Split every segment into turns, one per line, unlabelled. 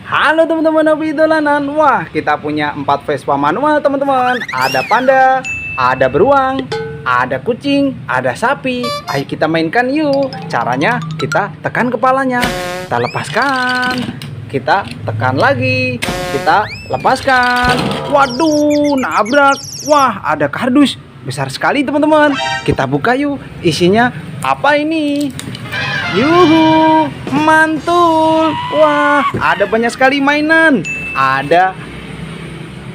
Halo teman-teman hobi dolanan. Wah, kita punya 4 Vespa manual teman-teman. Ada panda, ada beruang, ada kucing, ada sapi. Ayo kita mainkan yuk. Caranya kita tekan kepalanya, kita lepaskan, kita tekan lagi, kita lepaskan. Waduh, nabrak. Wah, ada kardus besar sekali teman-teman. Kita buka yuk. Isinya apa ini? Yuhu, mantul. Wah, ada banyak sekali mainan. Ada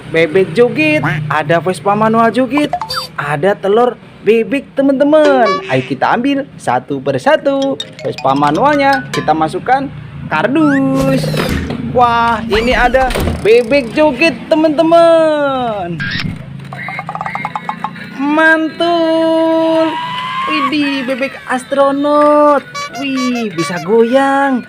bebek joget, ada Vespa manual joget, ada telur bebek teman-teman. Ayo kita ambil satu persatu. Vespa manualnya kita masukkan kardus. Wah, ini ada bebek joget teman-teman. Mantul. Widih, bebek astronot. Wih, bisa goyang.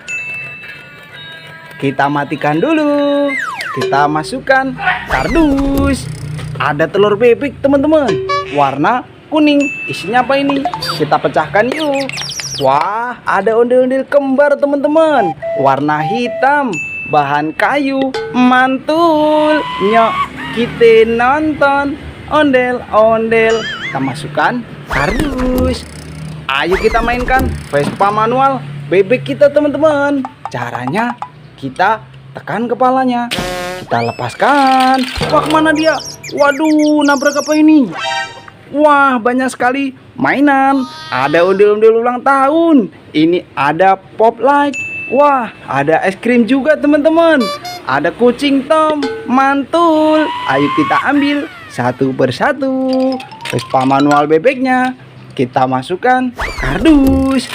Kita matikan dulu. Kita masukkan kardus. Ada telur bebek teman-teman, warna kuning. Isinya apa ini? Kita pecahkan yuk. Wah, ada ondel-ondel kembar teman-teman, warna hitam, bahan kayu. Mantul. Nyok, kita nonton ondel-ondel. Kita masukkan kardus. Ayo kita mainkan Vespa manual bebek kita teman-teman. Caranya kita tekan kepalanya, kita lepaskan. Wah, kemana dia? Waduh, nabrak apa ini? Wah, banyak sekali mainan. Ada ondel-ondel ulang tahun. Ini ada pop light. Wah, ada es krim juga teman-teman. Ada kucing Tom. Mantul. Ayo kita ambil satu persatu Vespa manual bebeknya. Kita masukkan kardus.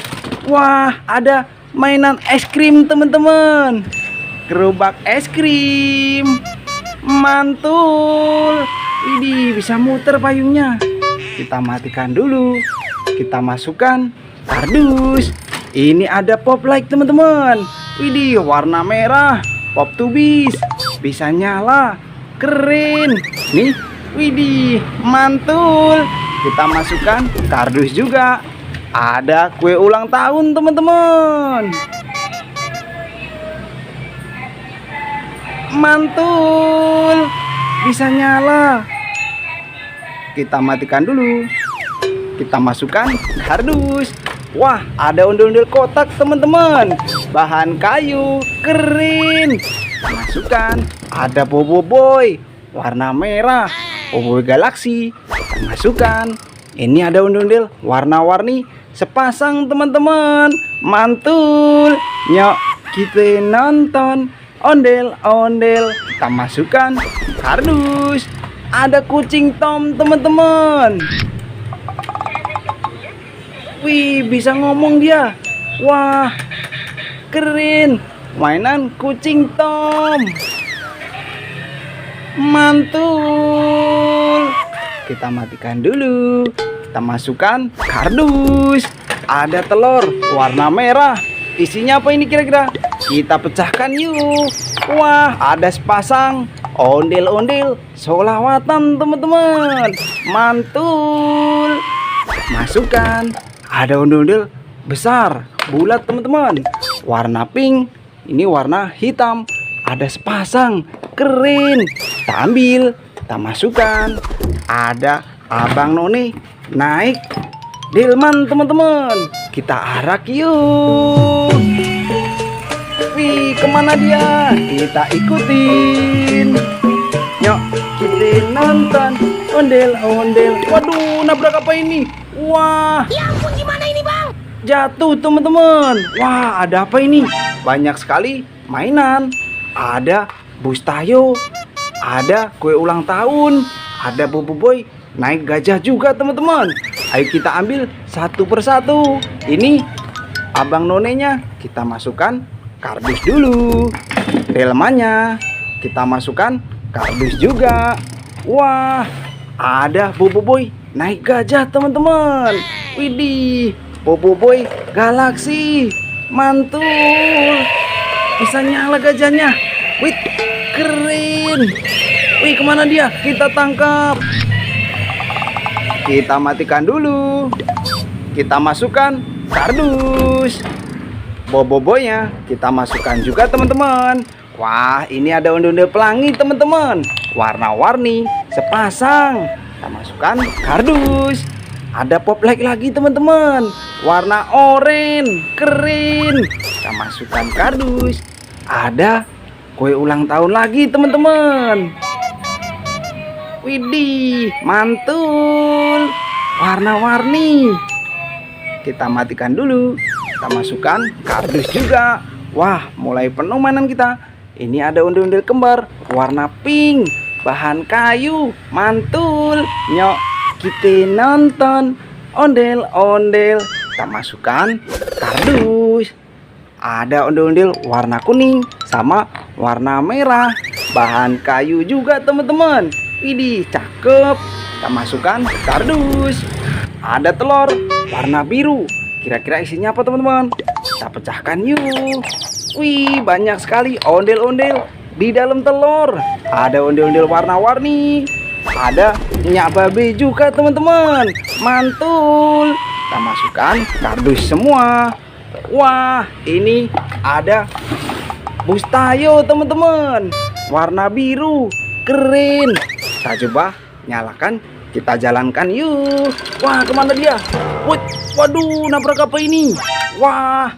Wah, ada mainan es krim teman-teman. Gerobak es krim. Mantul. Ini bisa muter payungnya. Kita matikan dulu. Kita masukkan kardus. Ini ada pop light teman-teman. Widih, warna merah. Pop tubis. Bisa nyala. Keren. Nih, widih, mantul. Kita masukkan kardus juga. Ada kue ulang tahun teman-teman. Mantul. Bisa nyala. Kita matikan dulu. Kita masukkan kardus. Wah, ada ondel-ondel kotak teman-teman, bahan kayu. Keren. Masukkan. Ada Bobo Boy, warna merah. Bobo Boy Galaxy. Masukkan. Ini ada ondel-ondel warna-warni sepasang teman-teman. Mantul. Nyok, kita nonton ondel-ondel. Kita masukkan kardus. Ada kucing Tom teman-teman. Wih, bisa ngomong dia. Wah, keren. Mainan kucing Tom. Mantul. Kita matikan dulu. Kita masukkan kardus. Ada telur warna merah. Isinya apa ini kira-kira? Kita pecahkan yuk. Wah, ada sepasang ondel-ondel sholawatan teman-teman. Mantul. Masukkan. Ada ondel-ondel besar, bulat teman-teman, warna pink. Ini warna hitam. Ada sepasang. Keren. Kita ambil. Kita masukkan. Ada Abang Noni naik delman teman-teman. Kita arak yuk. Wih, kemana dia? Kita ikutin. Yuk, kita nonton ondel-ondel. Waduh, nabrak apa ini? Wah,
Ya ampun, gimana ini bang?
jatuh teman-teman. Wah, ada apa ini? Banyak sekali mainan. Ada bus Tayo, ada kue ulang tahun, ada Bobo Boy naik gajah juga teman-teman. Ayo kita ambil satu persatu. Ini Abang Nonenya kita masukkan kardus dulu. Delmannya kita masukkan kardus juga. Wah, ada Bobo Boy naik gajah teman-teman. Widih, Bobo Boy Galaxy. Mantul. Bisa nyala gajahnya. Wih, keren. Wih, kemana dia? Kita tangkap. Kita matikan dulu. Kita masukkan kardus. Bobo Boy-nya kita masukkan juga teman-teman. Wah, ini ada ondel-ondel pelangi teman-teman. Warna-warni sepasang. Kita masukkan kardus. Ada pop light lagi teman-teman. Warna oranye, keren. Kita masukkan kardus. Ada kue ulang tahun lagi teman-teman. Widih, mantul. Warna-warni. Kita matikan dulu. Kita masukkan kardus juga. Wah, mulai penuh mainan kita. Ini ada ondel-ondel kembar warna pink, bahan kayu, mantul. Nyok, kita nonton ondel-ondel. Kita masukkan kardus. Ada ondel-ondel warna kuning sama warna merah, bahan kayu juga teman-teman. Ini cakep. Kita masukkan kardus. Ada telur warna biru. Kira-kira isinya apa teman-teman? Kita pecahkan yuk. Wih, banyak sekali ondel-ondel di dalam telur. Ada ondel-ondel warna-warni. Ada minyak babe juga teman-teman. Mantul. Kita masukkan kardus semua. Wah, ini ada Bustayo teman-teman. Warna biru. Keren. Kita coba nyalakan. Kita jalankan yuk. Wah, kemana dia? Waduh, nabrak apa ini? Wah,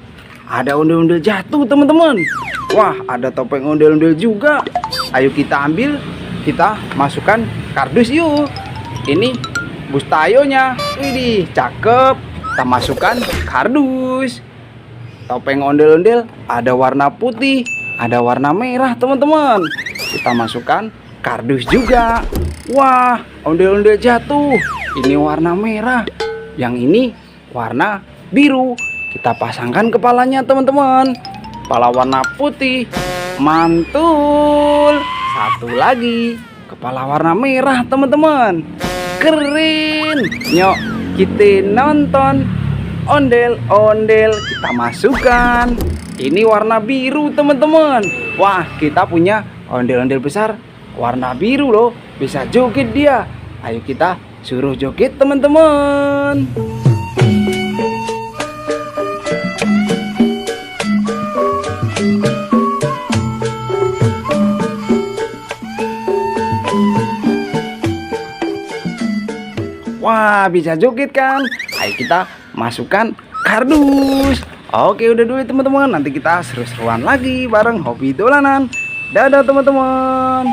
ada ondel-ondel jatuh teman-teman. Wah, ada topeng ondel-ondel juga. Ayo kita ambil. Kita masukkan kardus yuk. Ini Bustayonya. Widih, cakep. Kita masukkan kardus. Topeng ondel-ondel ada warna putih, ada warna merah teman-teman. Kita masukkan kardus juga. Wah, ondel-ondel jatuh. Ini warna merah. Yang ini warna biru. Kita pasangkan kepalanya teman-teman. Kepala warna putih. Mantul. Satu lagi. Kepala warna merah teman-teman. Keren. Nyok, kita nonton ondel-ondel. Kita masukkan. Ini warna biru teman-teman. Wah, kita punya ondel-ondel besar warna biru loh. Bisa joget dia. Ayo kita suruh joget teman-teman. Wah, bisa joget kan? Ayo kita masukkan kardus. Oke, udah dulu teman-teman. Nanti kita seru-seruan lagi bareng Hobi Dolanan. Dadah teman-teman.